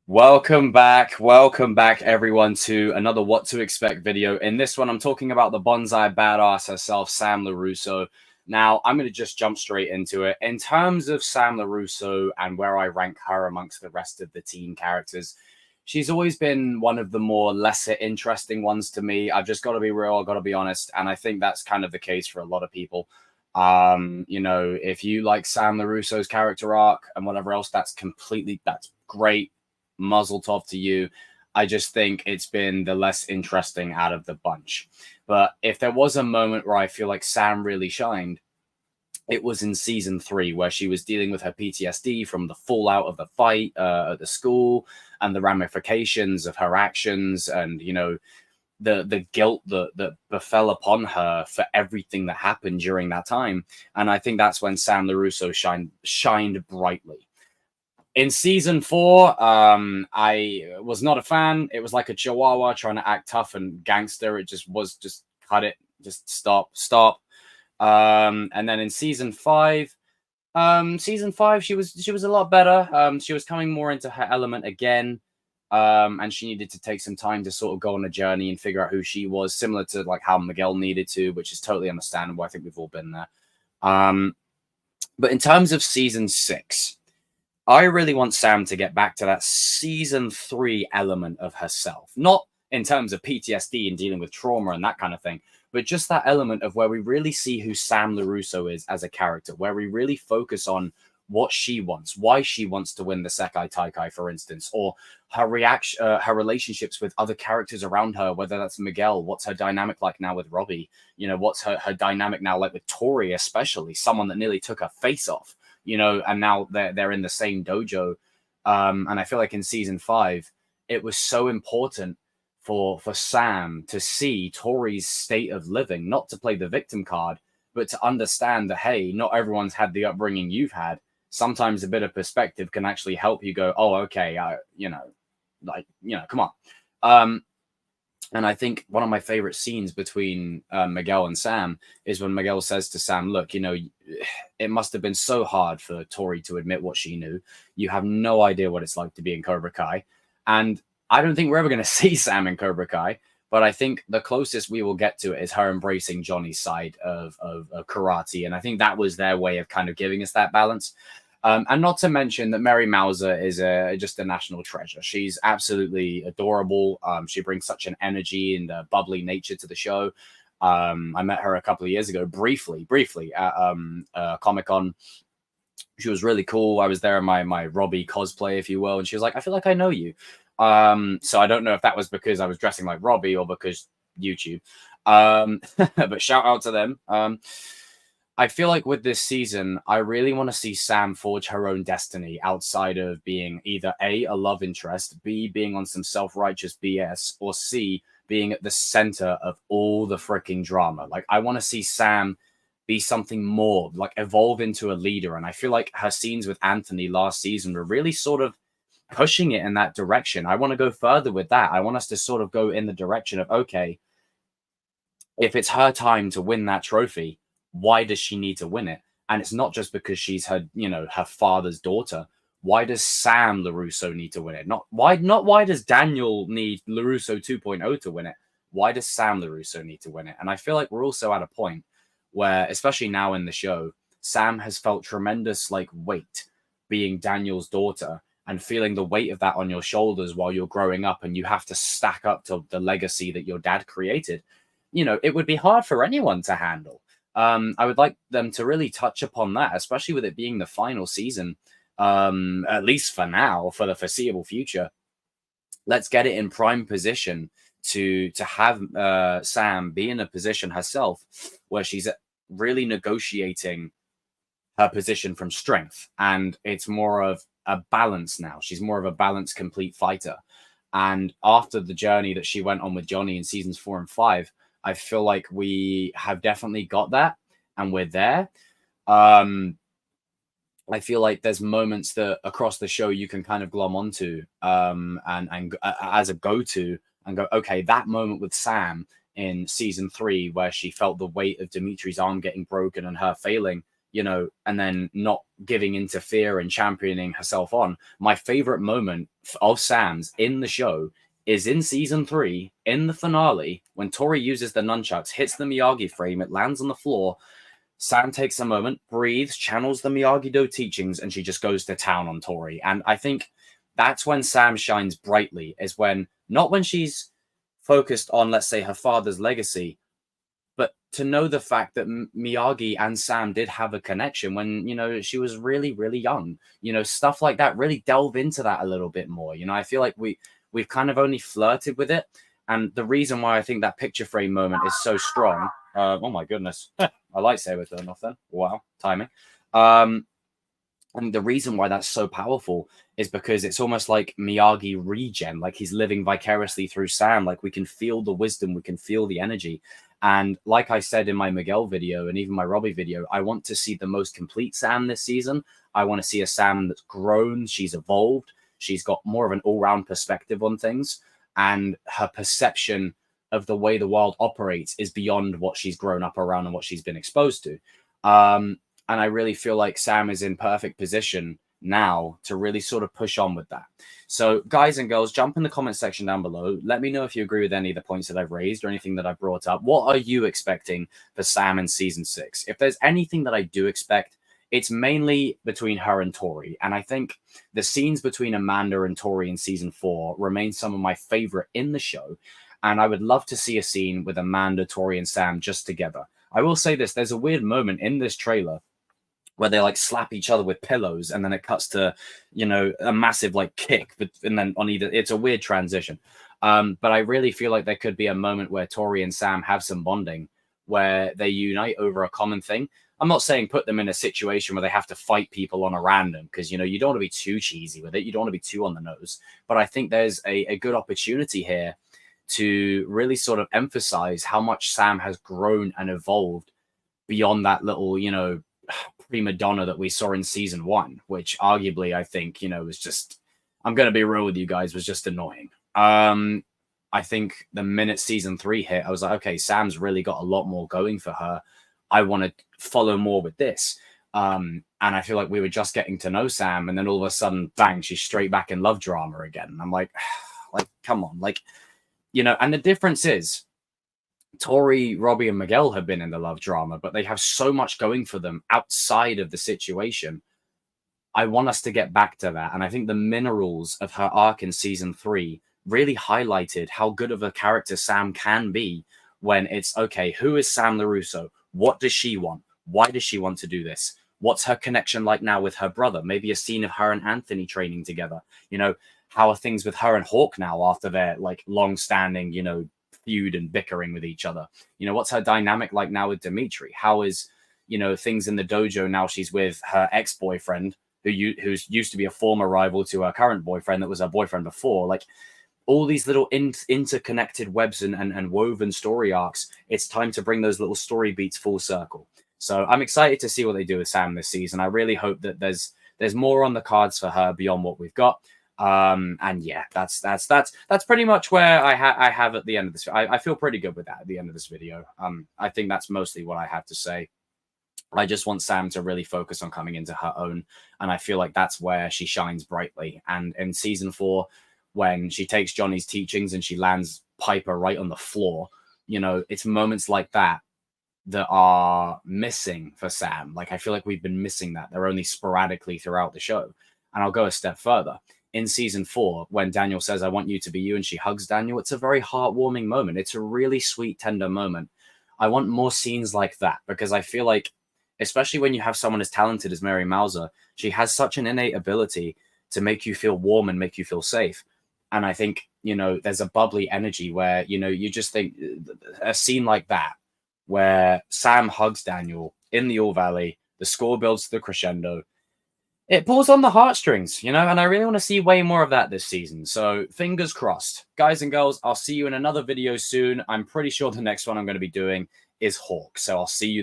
Welcome back everyone to another What to Expect video. In this one, I'm talking about the bonsai badass herself, Sam LaRusso. Now, I'm going to just jump straight into it. In terms of Sam LaRusso and where I rank her amongst the rest of the teen characters, she's always been one of the more lesser interesting ones to me. I've just got to be real, I've got to be honest, and I think that's kind of the case for a lot of people. If you like Sam LaRusso's character arc and whatever else, that's great, muzzle tov to you. I just think it's been the less interesting out of the bunch. But if there was a moment where I feel like Sam really shined, it was in season 3, where she was dealing with her PTSD from the fallout of the fight at the school and the ramifications of her actions, and the guilt that befell upon her for everything that happened during that time. And I think that's when Sam LaRusso shined brightly. In season 4, I was not a fan. It was like a chihuahua trying to act tough and gangster. It just cut it, just stop. And then in season 5, she was a lot better. She was coming more into her element again. And she needed to take some time to sort of go on a journey and figure out who she was, similar to like how Miguel needed to, which is totally understandable. I think we've all been there. But in terms of season 6, I really want Sam to get back to that season 3 element of herself. Not in terms of PTSD and dealing with trauma and that kind of thing, but just that element of where we really see who Sam LaRusso is as a character, where we really focus on what she wants, why she wants to win the Sekai Taikai, for instance, or her her relationships with other characters around her, whether that's Miguel, what's her dynamic like now with Robbie, what's her dynamic now like with Tori, especially someone that nearly took her face off, and now they're in the same dojo. And I feel like in season 5, it was so important for Sam to see Tori's state of living, not to play the victim card, but to understand that, hey, not everyone's had the upbringing you've had. Sometimes a bit of perspective can actually help you go, oh, okay, come on. And I think one of my favorite scenes between Miguel and Sam is when Miguel says to Sam, look, it must have been so hard for Tori to admit what she knew. You have no idea what it's like to be in Cobra Kai. And I don't think we're ever going to see Sam in Cobra Kai, but I think the closest we will get to it is her embracing Johnny's side of karate. And I think that was their way of kind of giving us that balance. And not to mention that Mary Mauser is just a national treasure. She's absolutely adorable. She brings such an energy and a bubbly nature to the show. I met her a couple of years ago, briefly at Comic-Con. She was really cool. I was there in my Robbie cosplay, if you will, and she was like, I feel like I know you. So I don't know if that was because I was dressing like Robbie or because YouTube. But shout out to them. I feel like with this season, I really want to see Sam forge her own destiny outside of being either A, a love interest, B, being on some self-righteous BS, or C, being at the center of all the freaking drama. Like, I want to see Sam be something more, like evolve into a leader. And I feel like her scenes with Anthony last season were really sort of pushing it in that direction. I want to go further with that. I want us to sort of go in the direction of, okay, if it's her time to win that trophy, why does she need to win it? And it's not just because she's her father's daughter. Why does Sam LaRusso need to win it? Not why does Daniel need LaRusso 2.0 to win it? Why does Sam LaRusso need to win it? And I feel like we're also at a point where, especially now in the show, Sam has felt tremendous weight being Daniel's daughter and feeling the weight of that on your shoulders while you're growing up, and you have to stack up to the legacy that your dad created. It would be hard for anyone to handle. I would like them to really touch upon that, especially with it being the final season, at least for now, for the foreseeable future. Let's get it in prime position to have Sam be in a position herself where she's really negotiating her position from strength, and it's more of a balance now. She's more of a balanced, complete fighter. And after the journey that she went on with Johnny in seasons 4 and 5, I feel like we have definitely got that, and we're there. I feel like there's moments that across the show you can kind of glom onto, and as a go-to, and go, okay, that moment with Sam in season 3 where she felt the weight of Dimitri's arm getting broken and her failing. and then not giving into fear and championing herself on. My favorite moment of Sam's in the show is in season 3, in the finale, when Tori uses the nunchucks, hits the Miyagi frame, it lands on the floor. Sam takes a moment, breathes, channels the Miyagi-Do teachings, and she just goes to town on Tori. And I think that's when Sam shines brightly, is when, not when she's focused on, let's say, her father's legacy, but to know the fact that Miyagi and Sam did have a connection when, she was really, really young. Stuff like that, really delve into that a little bit more. I feel like we've kind of only flirted with it. And the reason why I think that picture frame moment is so strong. Oh my goodness. My lightsaber turned off then. Wow, timing. And the reason why that's so powerful is because it's almost like Miyagi regen, like he's living vicariously through Sam. Like we can feel the wisdom, we can feel the energy. And like I said in my Miguel video and even my Robbie video, I want to see the most complete Sam this season. I want to see a Sam that's grown, she's evolved, she's got more of an all-round perspective on things, and her perception of the way the world operates is beyond what she's grown up around and what she's been exposed to. And I really feel like Sam is in perfect position now to really sort of push on with that. So guys and girls, jump in the comment section down below. Let me know if you agree with any of the points that I've raised or anything that I've brought up. What are you expecting for Sam in season 6? If there's anything that I do expect, it's mainly between her and Tori. And I think the scenes between Amanda and Tori in season 4 remain some of my favorite in the show. And I would love to see a scene with Amanda, Tori, and Sam just together. I will say this, there's a weird moment in this trailer where they like slap each other with pillows, and then it cuts to, a massive like kick, and then on either, it's a weird transition. But I really feel like there could be a moment where Tori and Sam have some bonding, where they unite over a common thing. I'm not saying put them in a situation where they have to fight people on a random, because, you don't want to be too cheesy with it. You don't want to be too on the nose. But I think there's a good opportunity here to really sort of emphasize how much Sam has grown and evolved beyond that little, prima donna that we saw in season 1, which arguably I think, was just, I'm going to be real with you guys, was just annoying. I think the minute season 3 hit, I was like, okay, Sam's really got a lot more going for her. I want to follow more with this. And I feel like we were just getting to know Sam, and then all of a sudden, bang, she's straight back in love drama again. And I'm like, come on, and the difference is, Tori, Robbie, and Miguel have been in the love drama, but they have so much going for them outside of the situation. I want us to get back to that. And I think the minerals of her arc in season 3 really highlighted how good of a character Sam can be when it's, okay, who is Sam LaRusso? What does she want? Why does she want to do this? What's her connection like now with her brother? Maybe a scene of her and Anthony training together. How are things with her and Hawk now after their long-standing, feud and bickering with each other? What's her dynamic like now with Dimitri? How is, things in the dojo now she's with her ex-boyfriend, who's used to be a former rival to her current boyfriend that was her boyfriend before? All these little interconnected webs and woven story arcs. It's time to bring those little story beats full circle. So I'm excited to see what they do with Sam this season. I really hope that there's more on the cards for her beyond what we've got. And yeah, that's pretty much where I have at the end of this. I feel pretty good with that at the end of this video. I think that's mostly what I have to say. I just want Sam to really focus on coming into her own, and I feel like that's where she shines brightly. And in season 4, when she takes Johnny's teachings and she lands Piper right on the floor, it's moments like that are missing for Sam. I feel like we've been missing that. They're only sporadically throughout the show. And I'll go a step further. In season 4, when Daniel says, "I want you to be you," and she hugs Daniel, it's a very heartwarming moment. It's a really sweet, tender moment. I want more scenes like that, because I feel like, especially when you have someone as talented as Mary Mauser, she has such an innate ability to make you feel warm and make you feel safe. And I think, there's a bubbly energy where, you just think a scene like that, where Sam hugs Daniel in the All Valley, the score builds to the crescendo, it pulls on the heartstrings, and I really want to see way more of that this season. So fingers crossed. Guys and girls, I'll see you in another video soon. I'm pretty sure the next one I'm going to be doing is Hawk. So I'll see you there.